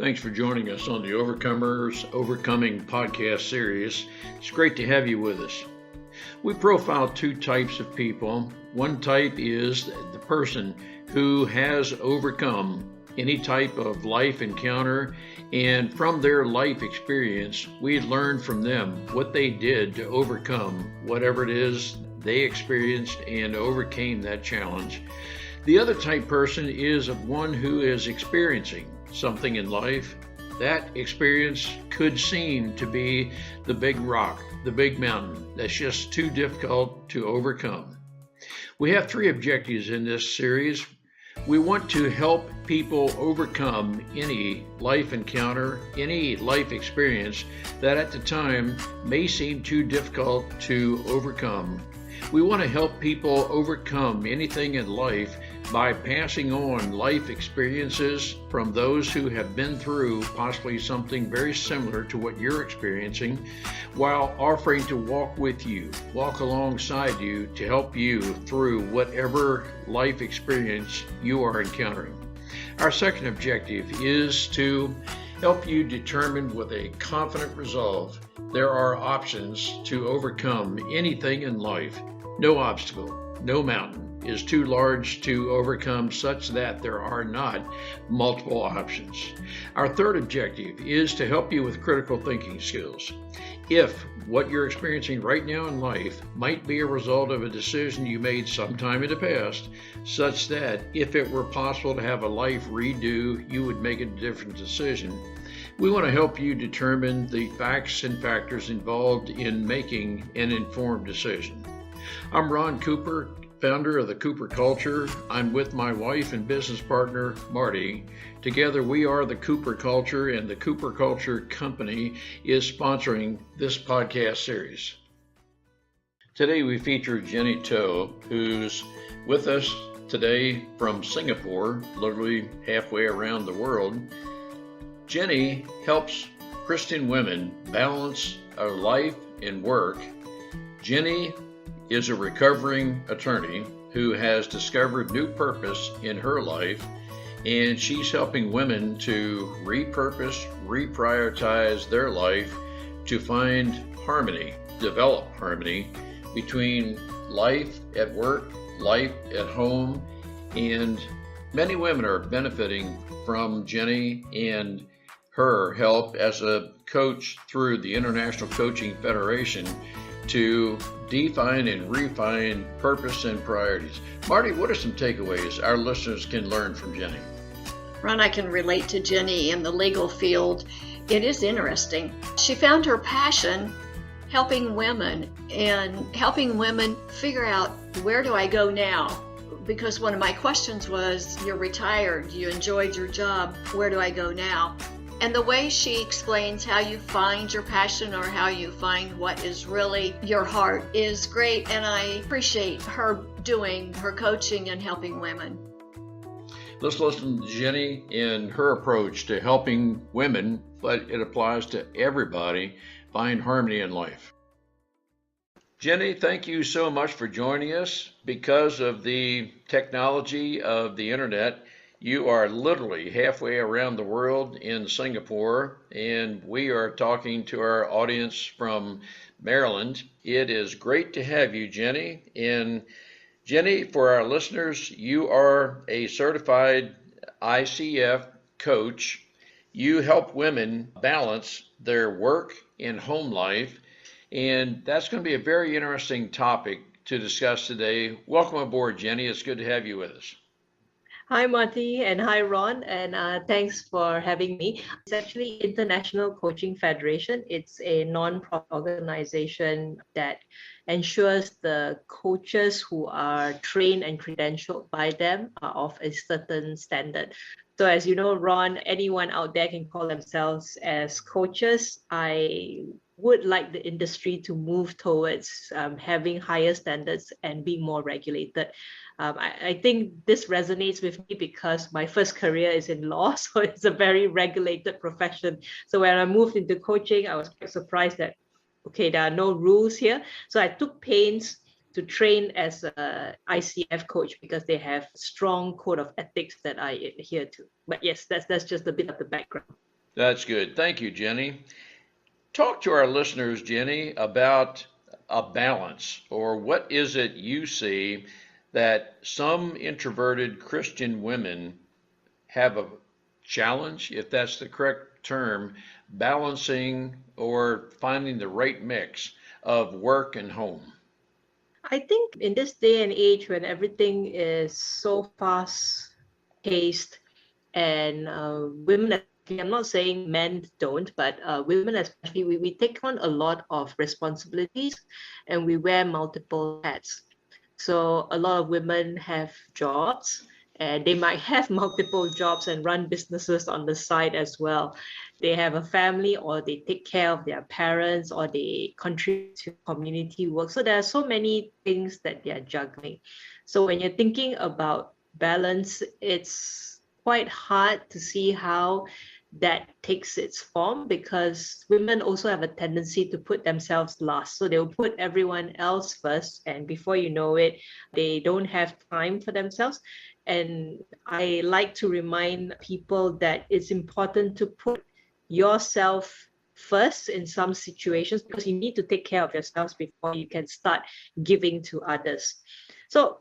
Thanks for joining us on the Overcomers Overcoming podcast series. It's great to have you with us. We profile two types of people. One type is the person who has overcome any type of life encounter, and from their life experience, we learn from them what they did to overcome whatever it is they experienced and overcame that challenge. The other type person is one who is experiencing something in life. That experience could seem to be the big rock, the big mountain that's just too difficult to overcome. We have three objectives in this series. We want to help people overcome any life encounter, any life experience that at the time may seem too difficult to overcome. We want to help people overcome anything in life by passing on life experiences from those who have been through possibly something very similar to what you're experiencing, while offering to walk with you, walk alongside you to help you through whatever life experience you are encountering. Our second objective is to help you determine with a confident resolve there are options to overcome anything in life. No obstacle, no mountain is too large to overcome such that there are not multiple options. Our third objective is to help you with critical thinking skills. If what you're experiencing right now in life might be a result of a decision you made sometime in the past, such that if it were possible to have a life redo, you would make a different decision, we want to help you determine the facts and factors involved in making an informed decision. I'm Ron Cooper, founder of the Cooper Culture. I'm with my wife and business partner, Marty. Together we are the Cooper Culture, and the Cooper Culture Company is sponsoring this podcast series. Today we feature Jenny To, who's with us today from Singapore, literally halfway around the world. Jenny helps Christian women balance our life and work. Jenny is a recovering attorney who has discovered new purpose in her life, and she's helping women to repurpose, reprioritize their life to find harmony, develop harmony between life at work, life at home, and many women are benefiting from Jenny and her help as a coach through the International Coaching Federation to define and refine purpose and priorities. Marty, what are some takeaways our listeners can learn from Jenny? Ron, I can relate to Jenny in the legal field. It is interesting. She found her passion helping women and helping women figure out, where do I go now? Because one of my questions was, you're retired, you enjoyed your job, where do I go now? And the way she explains how you find your passion or how you find what is really your heart is great. And I appreciate her doing her coaching and helping women. Let's listen to Jenny and her approach to helping women, but it applies to everybody, find harmony in life. Jenny, thank you so much for joining us. Because of the technology of the internet, you are literally halfway around the world in Singapore, and we are talking to our audience from Maryland. It is great to have you, Jenny. And Jenny, for our listeners, you are a certified ICF coach. You help women balance their work and home life, and that's going to be a very interesting topic to discuss today. Welcome aboard, Jenny. It's good to have you with us. Hi, Marty, and hi, Ron, and thanks for having me. It's actually International Coaching Federation. It's a non-profit organization that ensures the coaches who are trained and credentialed by them are of a certain standard. So as you know, Ron, anyone out there can call themselves as coaches. I would like the industry to move towards having higher standards and being more regulated. I think this resonates with me because my first career is in law, so it's a very regulated profession. So when I moved into coaching, I was quite surprised that, okay, there are no rules here. So I took pains to train as a ICF coach because they have strong code of ethics that I adhere to. But yes, that's just a bit of the background. That's good. Thank you, Jenny. Talk to our listeners, Jenny, about a balance, or what is it you see that some introverted Christian women have a challenge, if that's the correct term, balancing or finding the right mix of work and home. I think in this day and age when everything is so fast paced and women, especially, I'm not saying men don't, but women especially, we take on a lot of responsibilities and we wear multiple hats. So a lot of women have jobs and they might have multiple jobs and run businesses on the side as well. They have a family or they take care of their parents or they contribute to community work. So there are so many things that they are juggling. So when you're thinking about balance, it's quite hard to see how that takes its form because women also have a tendency to put themselves last. So they'll put everyone else first, and before you know it, they don't have time for themselves. And I like to remind people that it's important to put yourself first in some situations because you need to take care of yourselves before you can start giving to others. So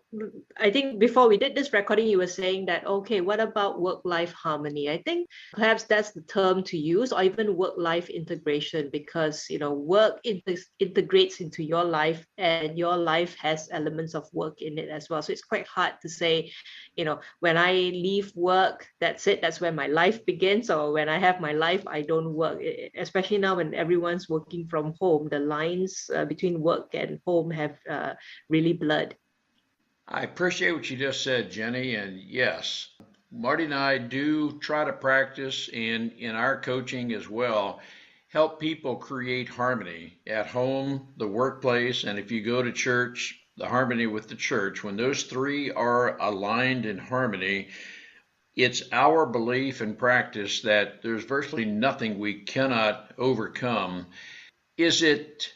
I think before we did this recording, you were saying that, okay, what about work-life harmony? I think perhaps that's the term to use, or even work-life integration, because work integrates into your life, and your life has elements of work in it as well. So it's quite hard to say, when I leave work, that's it. That's where my life begins, or when I have my life, I don't work. Especially now when everyone's working from home, the lines between work and home have really blurred. I appreciate what you just said, Jenny. And yes, Marty and I do try to practice in our coaching as well, help people create harmony at home, the workplace, and if you go to church, the harmony with the church. When those three are aligned in harmony, it's our belief and practice that there's virtually nothing we cannot overcome. Is it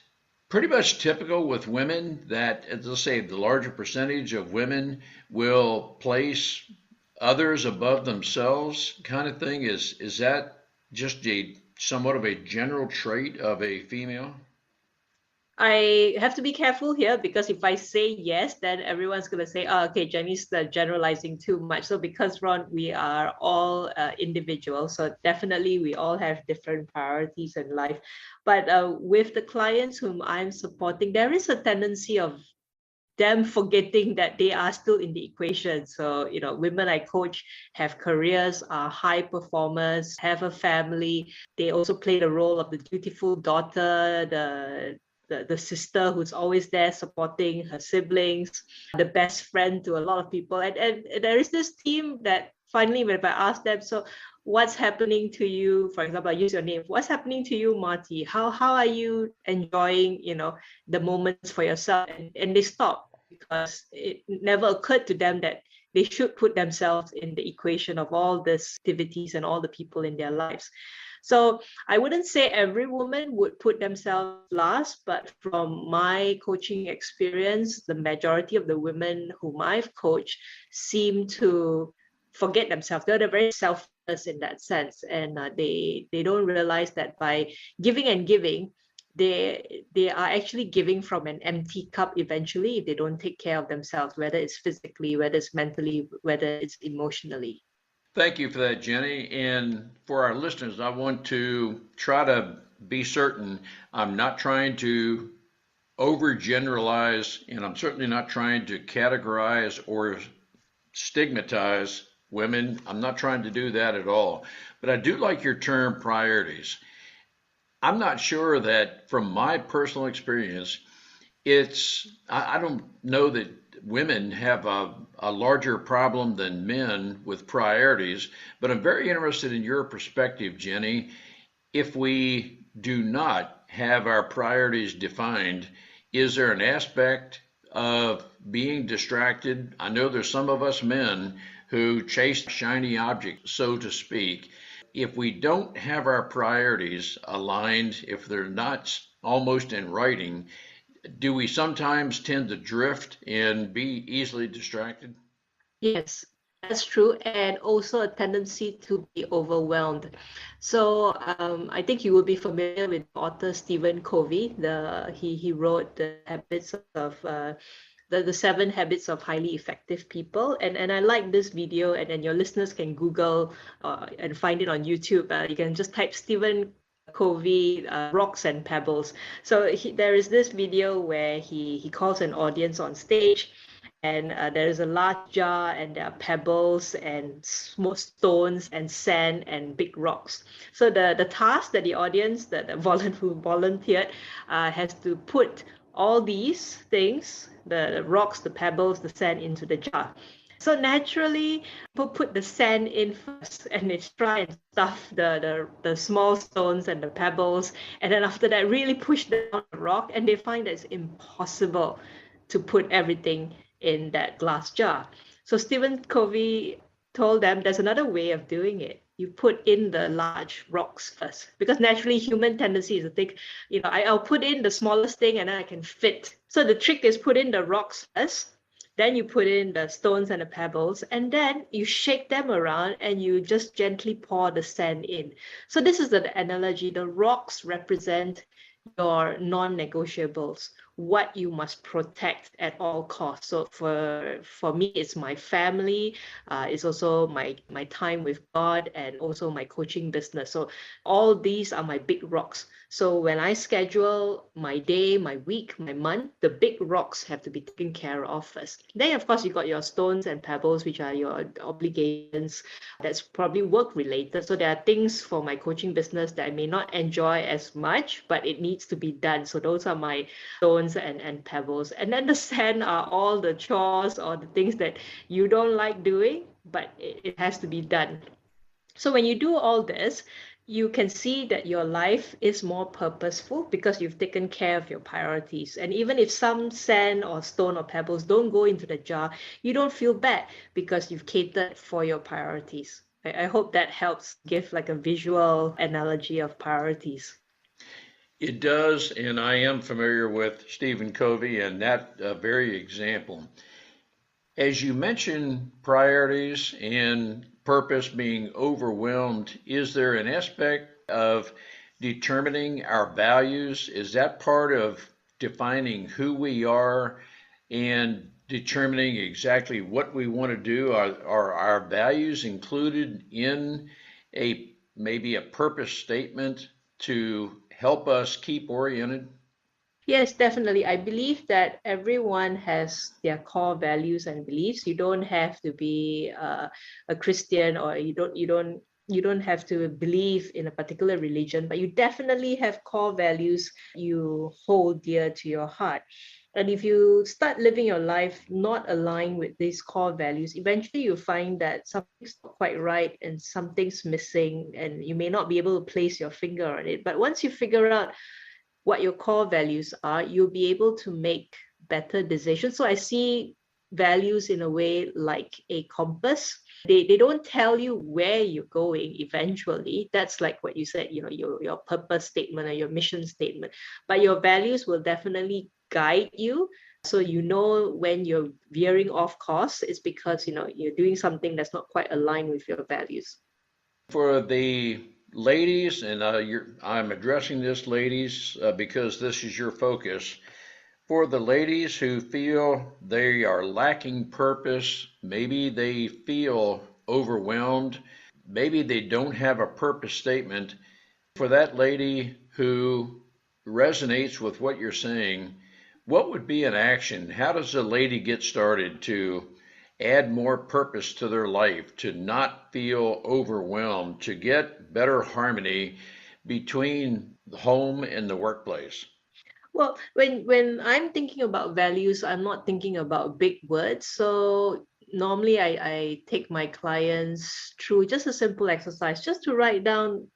pretty much typical with women that, let's say, the larger percentage of women will place others above themselves kind of thing? Is that just a somewhat of a general trait of a female? I have to be careful here because if I say yes, then everyone's going to say, oh, okay, Jenny's generalizing too much. So because, Ron, we are all individuals, so definitely we all have different priorities in life. But with the clients whom I'm supporting, there is a tendency of them forgetting that they are still in the equation. So, women I coach have careers, are high performers, have a family. They also play the role of the dutiful daughter, the sister who's always there supporting her siblings, the best friend to a lot of people. And there is this team that finally, if I ask them, so what's happening to you? For example, I use your name. What's happening to you, Marty? How are you enjoying, the moments for yourself? And they stop because it never occurred to them that they should put themselves in the equation of all these activities and all the people in their lives. So I wouldn't say every woman would put themselves last, but from my coaching experience, the majority of the women whom I've coached seem to forget themselves. They're very selfless in that sense, and they don't realize that by giving and giving, they are actually giving from an empty cup eventually if they don't take care of themselves, whether it's physically, whether it's mentally, whether it's emotionally. Thank you for that, Jenny. And for our listeners, I want to try to be certain I'm not trying to overgeneralize, and I'm certainly not trying to categorize or stigmatize women. I'm not trying to do that at all. But I do like your term priorities. I'm not sure that from my personal experience, I don't know that women have a larger problem than men with priorities, but I'm very interested in your perspective, Jenny. If we do not have our priorities defined, is there an aspect of being distracted? I know there's some of us men who chase shiny objects, so to speak. If we don't have our priorities aligned, if they're not almost in writing, do we sometimes tend to drift and be easily distracted? Yes. That's true, and also a tendency to be overwhelmed. So I think you will be familiar with author Stephen Covey. He wrote the habits of the 7 habits of highly effective people, and I like this video, and then your listeners can Google and find it on YouTube. You can just type Stephen Covey rocks and pebbles. So there is this video where he calls an audience on stage, and there is a large jar, and there are pebbles and small stones and sand and big rocks. So the task that the audience, that the who volunteered, has to put all these things, the rocks, the pebbles, the sand, into the jar. So naturally, people put the sand in first, and they try and stuff the small stones and the pebbles, and then after that really push down the rock, and they find that it's impossible to put everything in that glass jar. So Stephen Covey told them there's another way of doing it. You put in the large rocks first, because naturally human tendency is to think, I'll put in the smallest thing and then I can fit. So the trick is put in the rocks first, then you put in the stones and the pebbles, and then you shake them around and you just gently pour the sand in. So this is the analogy. The rocks represent your non-negotiables, what you must protect at all costs. So for me, it's my family, it's also my time with God, and also my coaching business. So all these are my big rocks. So when I schedule my day, my week, my month, the big rocks have to be taken care of first. Then, of course, you got your stones and pebbles, which are your obligations. That's probably work related. So there are things for my coaching business that I may not enjoy as much, but it needs to be done. So those are my stones and pebbles. And then the sand are all the chores or the things that you don't like doing, but it has to be done. So when you do all this, you can see that your life is more purposeful because you've taken care of your priorities. And even if some sand or stone or pebbles don't go into the jar, you don't feel bad because you've catered for your priorities. I hope that helps give like a visual analogy of priorities. It does, and I am familiar with Stephen Covey and that very example. As you mentioned priorities and purpose being overwhelmed, is there an aspect of determining our values? Is that part of defining who we are and determining exactly what we want to do? Are our values included in a maybe a purpose statement to help us keep oriented? Yes, definitely. I believe that everyone has their core values and beliefs. You don't have to be a Christian, or you don't have to believe in a particular religion, but you definitely have core values you hold dear to your heart. And if you start living your life not aligned with these core values, eventually you find that something's not quite right and something's missing, and you may not be able to place your finger on it. But once you figure out what your core values are, you'll be able to make better decisions. So I see values in a way like a compass. They don't tell you where you're going eventually. That's like what you said, your purpose statement or your mission statement. But your values will definitely guide you. So you know when you're veering off course, it's because you're doing something that's not quite aligned with your values. For the ladies, and I'm addressing this, ladies, because this is your focus. For the ladies who feel they are lacking purpose, maybe they feel overwhelmed, maybe they don't have a purpose statement. For that lady who resonates with what you're saying, what would be an action? How does a lady get started to add more purpose to their life, to not feel overwhelmed, to get better harmony between the home and the workplace? Well, when I'm thinking about values, I'm not thinking about big words. So normally I take my clients through just a simple exercise, just to write down,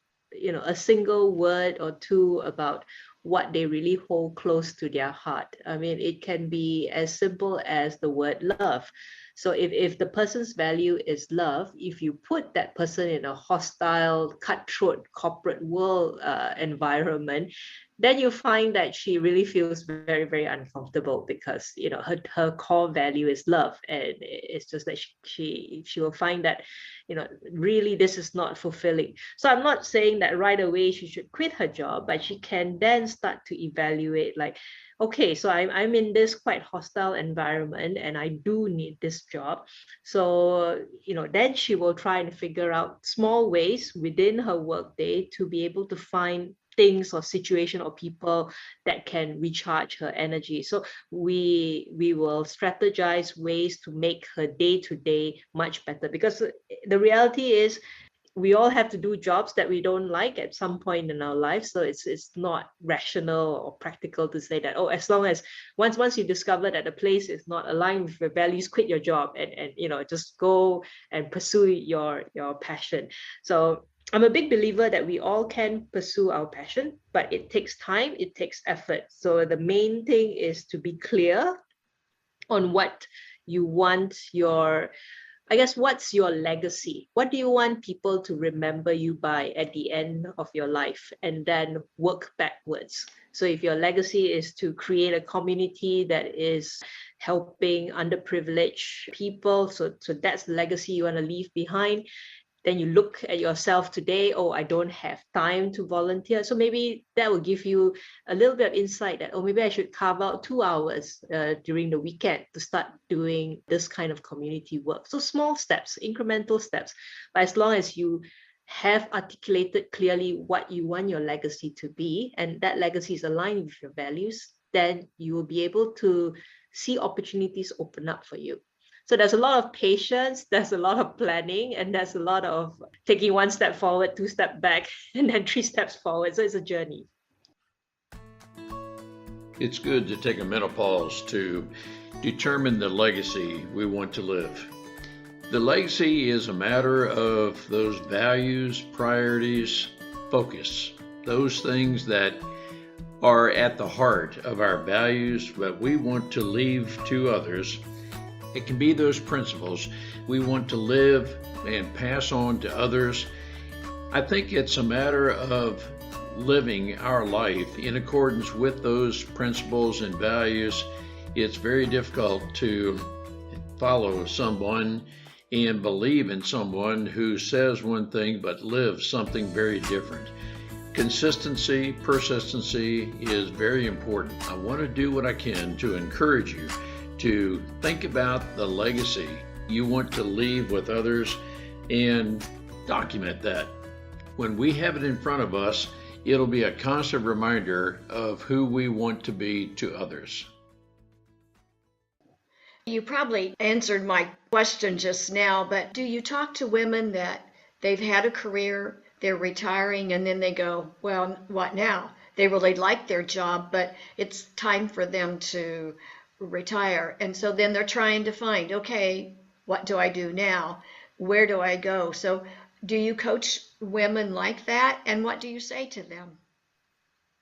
a single word or two about what they really hold close to their heart. I mean, it can be as simple as the word love. So if the person's value is love, if you put that person in a hostile, cutthroat corporate world environment, then you find that she really feels very, very uncomfortable because her core value is love, and it's just that she will find that really this is not fulfilling. So I'm not saying that right away she should quit her job, but she can then start to evaluate, like, okay, so I'm in this quite hostile environment and I do need this job. So then she will try and figure out small ways within her workday to be able to find things or situation or people that can recharge her energy. So we will strategize ways to make her day to day much better, because the reality is we all have to do jobs that we don't like at some point in our life. So it's not rational or practical to say that, oh, as long as once you discover that the place is not aligned with your values, quit your job and just go and pursue your passion. So I'm a big believer that we all can pursue our passion, but it takes time, it takes effort. So the main thing is to be clear on what you want what's your legacy? What do you want people to remember you by at the end of your life? And then work backwards. So if your legacy is to create a community that is helping underprivileged people, so that's the legacy you want to leave behind. Then you look at yourself today, oh, I don't have time to volunteer. So maybe that will give you a little bit of insight that, oh, maybe I should carve out 2 hours during the weekend to start doing this kind of community work. So small steps, incremental steps. But as long as you have articulated clearly what you want your legacy to be, and that legacy is aligned with your values, then you will be able to see opportunities open up for you. So there's a lot of patience, there's a lot of planning, and there's a lot of taking 1 step forward, 2 steps back, and then 3 steps forward. So it's a journey. It's good to take a mental pause to determine the legacy we want to live. The legacy is a matter of those values, priorities, focus, those things that are at the heart of our values that we want to leave to others. It can be those principles we want to live and pass on to others. I think it's a matter of living our life in accordance with those principles and values. It's very difficult to follow someone and believe in someone who says one thing but lives something very different. Consistency, persistency is very important. I want to do what I can to encourage you to think about the legacy you want to leave with others and document that. When we have it in front of us, it'll be a constant reminder of who we want to be to others. You probably answered my question just now, but do you talk to women that they've had a career, they're retiring, and then they go, well, what now? They really like their job, but it's time for them to retire. And so then they're trying to find, okay, what do I do now? Where do I go? So do you coach women like that? And what do you say to them?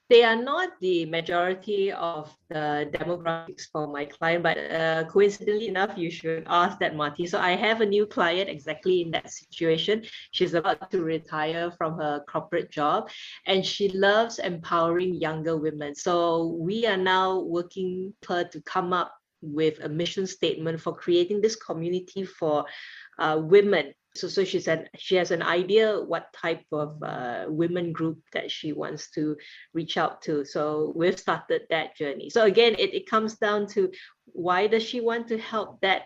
They are not the majority of the demographics for my client, but coincidentally enough, you should ask that, Marty. So I have a new client exactly in that situation. She's about to retire from her corporate job, and she loves empowering younger women. So we are now working with her to come up with a mission statement for creating this community for women. So she has an idea what type of women group that she wants to reach out to. So we've started that journey. So again, it comes down to, why does she want to help that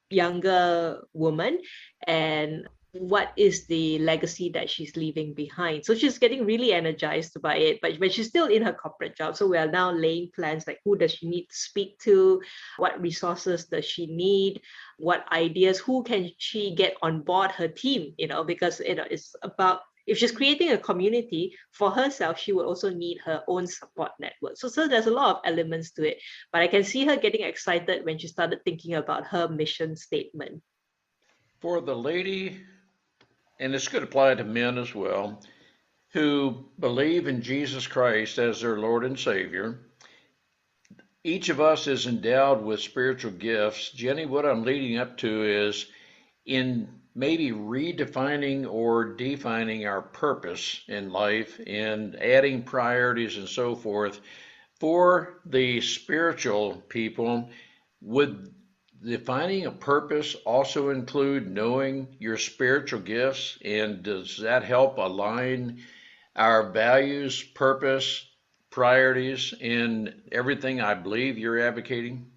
younger woman, and what is the legacy that she's leaving behind? So she's getting really energized by it, but she's still in her corporate job. So we are now laying plans, like, who does she need to speak to? What resources does she need? What ideas? Who can she get on board her team? Because it's about, if she's creating a community for herself, she will also need her own support network. So there's a lot of elements to it, but I can see her getting excited when she started thinking about her mission statement. For the lady, and this could apply to men as well, who believe in Jesus Christ as their Lord and Savior, Each of us is endowed with spiritual gifts. Jenny, what I'm leading up to is in maybe redefining or defining our purpose in life and adding priorities and so forth. For the spiritual people, would defining a purpose also include knowing your spiritual gifts? And does that help align our values, purpose, priorities in everything I believe you're advocating?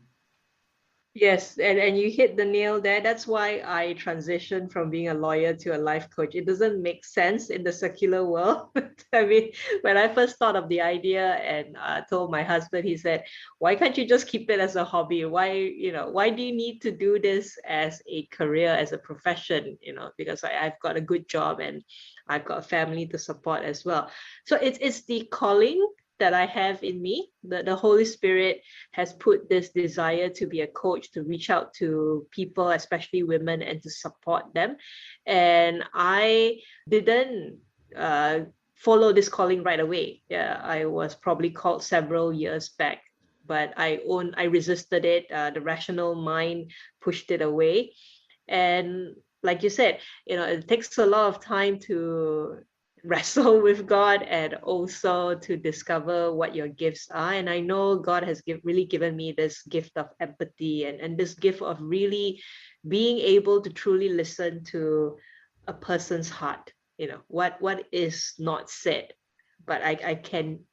Yes, and you hit the nail there. That's why I transitioned from being a lawyer to a life coach. It doesn't make sense in the secular world. I mean, when I first thought of the idea and told my husband, he said, "Why can't you just keep it as a hobby? Why do you need to do this as a career, as a profession? Because I've got a good job and I've got a family to support as well." So it's the calling that I have in me. The Holy Spirit has put this desire to be a coach, to reach out to people, especially women, and to support them. And I didn't follow this calling right away. Yeah, I was probably called several years back, but I resisted it. The rational mind pushed it away. And like you said, it takes a lot of time to wrestle with God and also to discover what your gifts are. And I know God has really given me this gift of empathy and this gift of really being able to truly listen to a person's heart. What is not said, but I can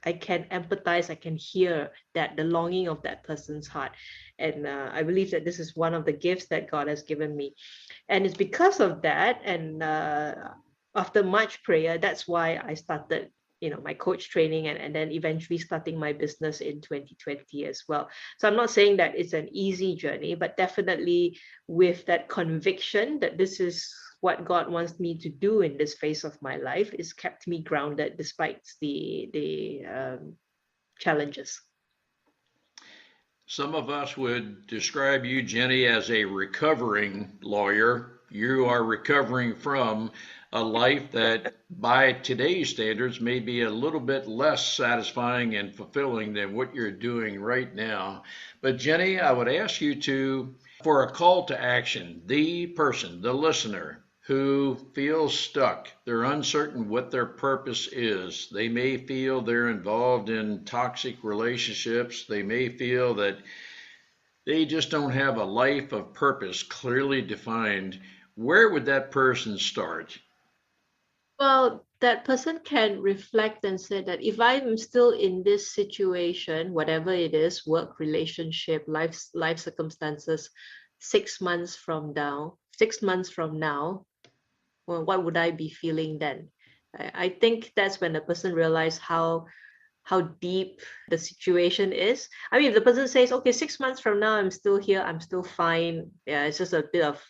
empathize, I can hear that the longing of that person's heart. And I believe that this is one of the gifts that God has given me. And it's because of that, and after much prayer, that's why I started my coach training, and then eventually starting my business in 2020 as well. So I'm not saying that it's an easy journey, but definitely with that conviction that this is what God wants me to do in this phase of my life, is kept me grounded despite the challenges. Some of us would describe you, Jenny, as a recovering lawyer. You are recovering from a life that, by today's standards, may be a little bit less satisfying and fulfilling than what you're doing right now. But, Jenny, I would ask you for a call to action, the person, the listener, who feels stuck. They're uncertain what their purpose is. They may feel they're involved in toxic relationships. They may feel that they just don't have a life of purpose clearly defined. Where would that person start? Well, that person can reflect and say that if I'm still in this situation, whatever it is, work, relationship, life circumstances, 6 months from now, 6 months from now, well, what would I be feeling then? I think that's when the person realizes how deep the situation is. I mean, if the person says, okay, 6 months from now, I'm still here, I'm still fine. Yeah, it's just a bit of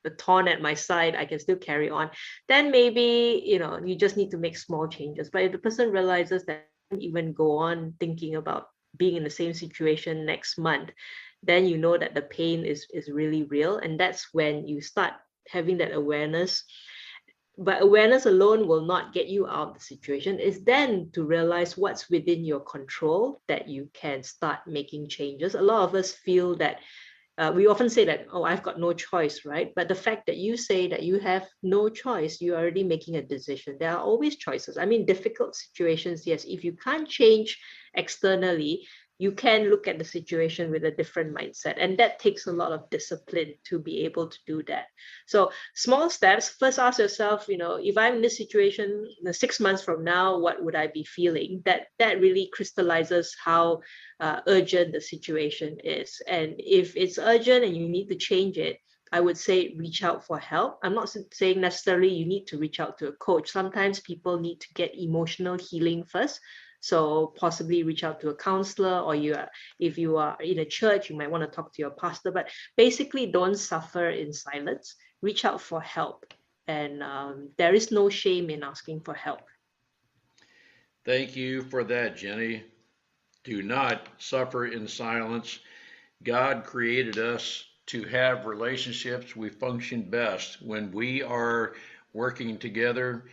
a thorn at my side, I can still carry on. Then maybe, you just need to make small changes. But if the person realizes that they can't even go on thinking about being in the same situation next month, then you know that the pain is really real. And that's when you start having that awareness. But awareness alone will not get you out of the situation. It's then to realize what's within your control that you can start making changes. A lot of us feel that we often say that, oh, I've got no choice, right? But the fact that you say that you have no choice, you're already making a decision. There are always choices. I mean, difficult situations, yes. If you can't change externally, you can look at the situation with a different mindset. And that takes a lot of discipline to be able to do that. So small steps, first ask yourself, if I'm in this situation 6 months from now, what would I be feeling? That really crystallizes how urgent the situation is. And if it's urgent and you need to change it, I would say reach out for help. I'm not saying necessarily you need to reach out to a coach. Sometimes people need to get emotional healing first. So possibly reach out to a counselor, or if you are in a church, you might want to talk to your pastor. But basically, don't suffer in silence. Reach out for help. And there is no shame in asking for help. Thank you for that, Jenny. Do not suffer in silence. God created us to have relationships. We function best when we are working together.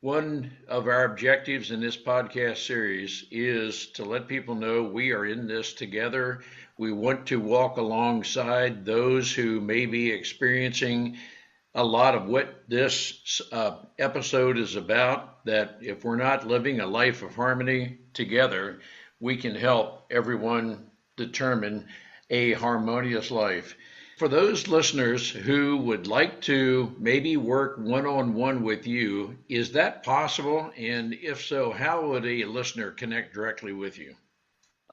One of our objectives in this podcast series is to let people know we are in this together. We want to walk alongside those who may be experiencing a lot of what this episode is about, that if we're not living a life of harmony together, we can help everyone determine a harmonious life. For those listeners who would like to maybe work one-on-one with you, is that possible? And if so, how would a listener connect directly with you?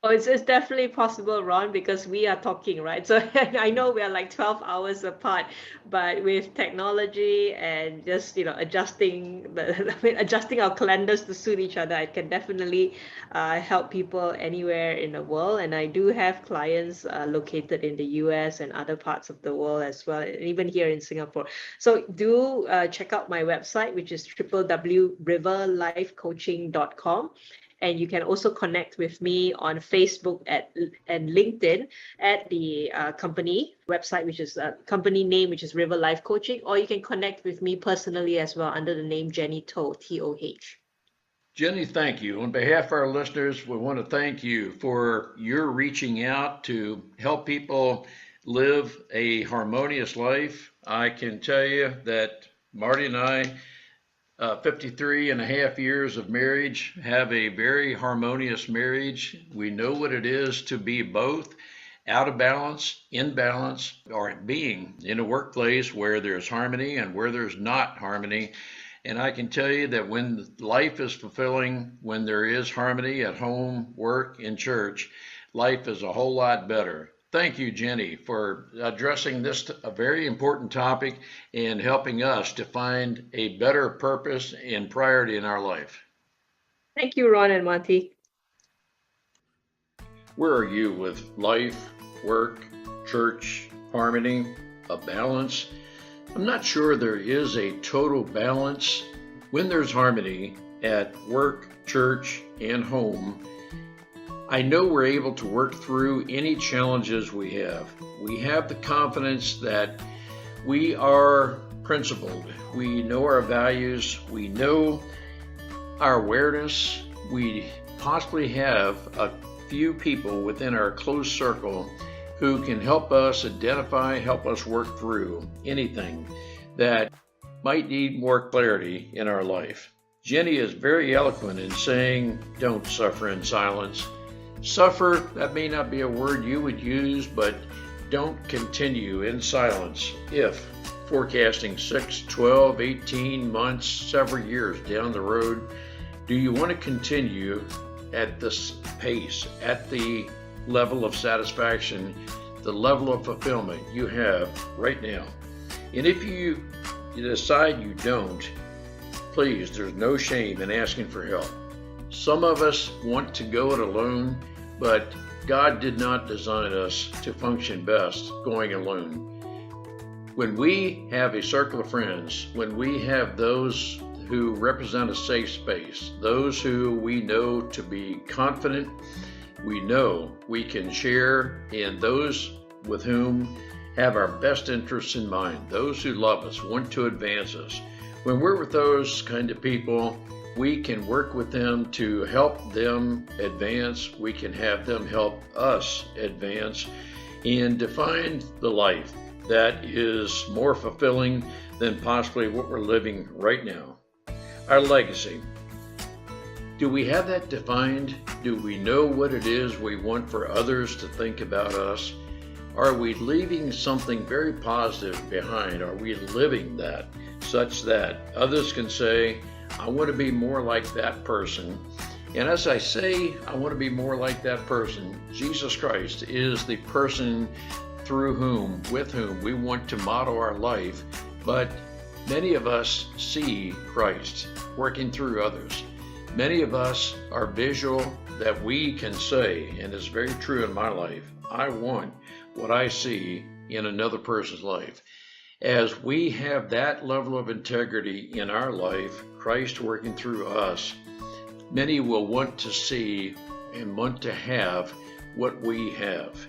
Oh, it's definitely possible, Ron, because we are talking, right? So I know we are like 12 hours apart, but with technology and just, adjusting adjusting our calendars to suit each other, I can definitely help people anywhere in the world. And I do have clients located in the US and other parts of the world as well, and even here in Singapore. So do check out my website, which is www.riverlifecoaching.com. And you can also connect with me on Facebook and LinkedIn at the company website, which is company name, which is River Life Coaching, or you can connect with me personally as well under the name Jenny Toh, T-O-H. Jenny, thank you. On behalf of our listeners, we want to thank you for your reaching out to help people live a harmonious life. I can tell you that Marty and I, 53 and a half years of marriage, have a very harmonious marriage. We know what it is to be both out of balance, in balance, or being in a workplace where there's harmony and where there's not harmony. And I can tell you that when life is fulfilling, when there is harmony at home, work, in church, life is a whole lot better. Thank you, Jenny, for addressing this a very important topic and helping us to find a better purpose and priority in our life. Thank you, Ron and Monty. Where are you with life, work, church, harmony, a balance? I'm not sure there is a total balance. When there's harmony at work, church, and home, I know we're able to work through any challenges we have. We have the confidence that we are principled. We know our values. We know our awareness. We possibly have a few people within our close circle who can help us identify, help us work through anything that might need more clarity in our life. Jenny is very eloquent in saying, don't suffer in silence. Suffer, that may not be a word you would use, but don't continue in silence if forecasting 6, 12, 18 months, several years down the road, do you want to continue at this pace, at the level of satisfaction, the level of fulfillment you have right now? And if you decide you don't, please, there's no shame in asking for help. Some of us want to go it alone, but God did not design us to function best going alone. When we have a circle of friends, when we have those who represent a safe space, those who we know to be confident, we know we can share, and those with whom have our best interests in mind, those who love us, want to advance us. When we're with those kind of people, we can work with them to help them advance. We can have them help us advance and define the life that is more fulfilling than possibly what we're living right now. Our legacy. Do we have that defined? Do we know what it is we want for others to think about us? Are we leaving something very positive behind? Are we living that such that others can say, I want to be more like that person? And as I say, I want to be more like that person, Jesus Christ is the person through whom, with whom we want to model our life. But many of us see Christ working through others. Many of us are visual that we can say, and it's very true in my life, I want what I see in another person's life. As we have that level of integrity in our life, Christ working through us, many will want to see and want to have what we have.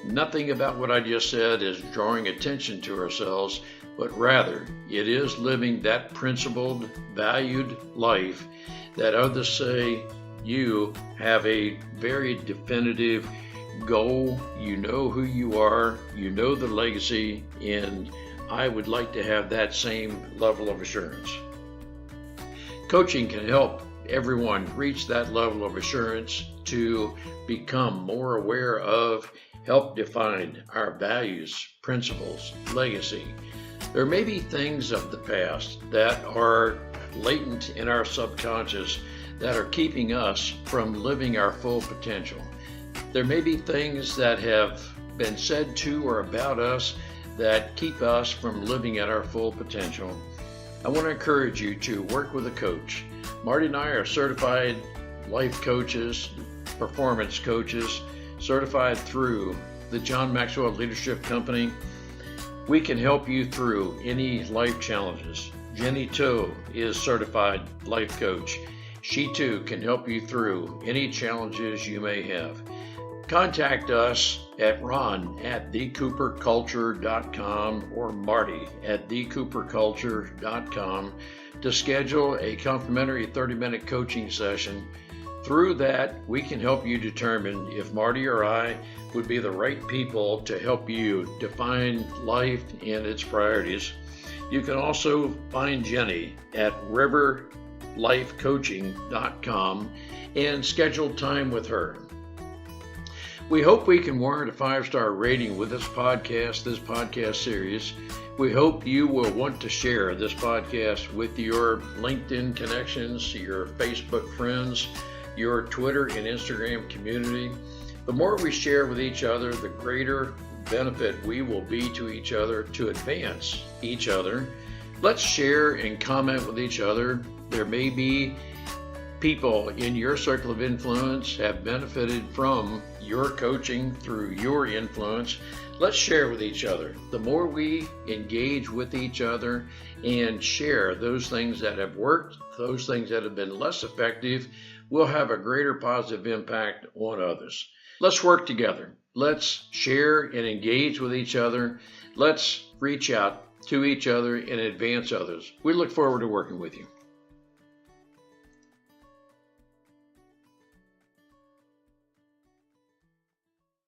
Nothing about what I just said is drawing attention to ourselves. but rather it is living that principled, valued life that others say you have a very definitive goal. You know who you are, you know the legacy, and I would like to have that same level of assurance. Coaching can help everyone reach that level of assurance to become more aware of, help define our values, principles, legacy. There may be things of the past that are latent in our subconscious that are keeping us from living our full potential. There may be things that have been said to or about us that keep us from living at our full potential. I want to encourage you to work with a coach. Marty and I are certified life coaches, performance coaches, certified through the John Maxwell Leadership Company. We can help you through any life challenges. Jenny Toe is certified life coach. She too can help you through any challenges you may have. Contact us at ron@thecooperculture.com or marty@thecooperculture.com to schedule a complimentary 30-minute coaching session. Through that, we can help you determine if Marty or I would be the right people to help you define life and its priorities. You can also find Jenny at riverlifecoaching.com and schedule time with her. We hope we can warrant a 5-star rating with this podcast series. We hope you will want to share this podcast with your LinkedIn connections, your Facebook friends, your Twitter and Instagram community. The more we share with each other, the greater benefit we will be to each other to advance each other. Let's share and comment with each other. There may be people in your circle of influence have benefited from your coaching through your influence. Let's share with each other. The more we engage with each other and share those things that have worked, those things that have been less effective, we'll have a greater positive impact on others. Let's work together. Let's share and engage with each other. Let's reach out to each other and advance others. We look forward to working with you.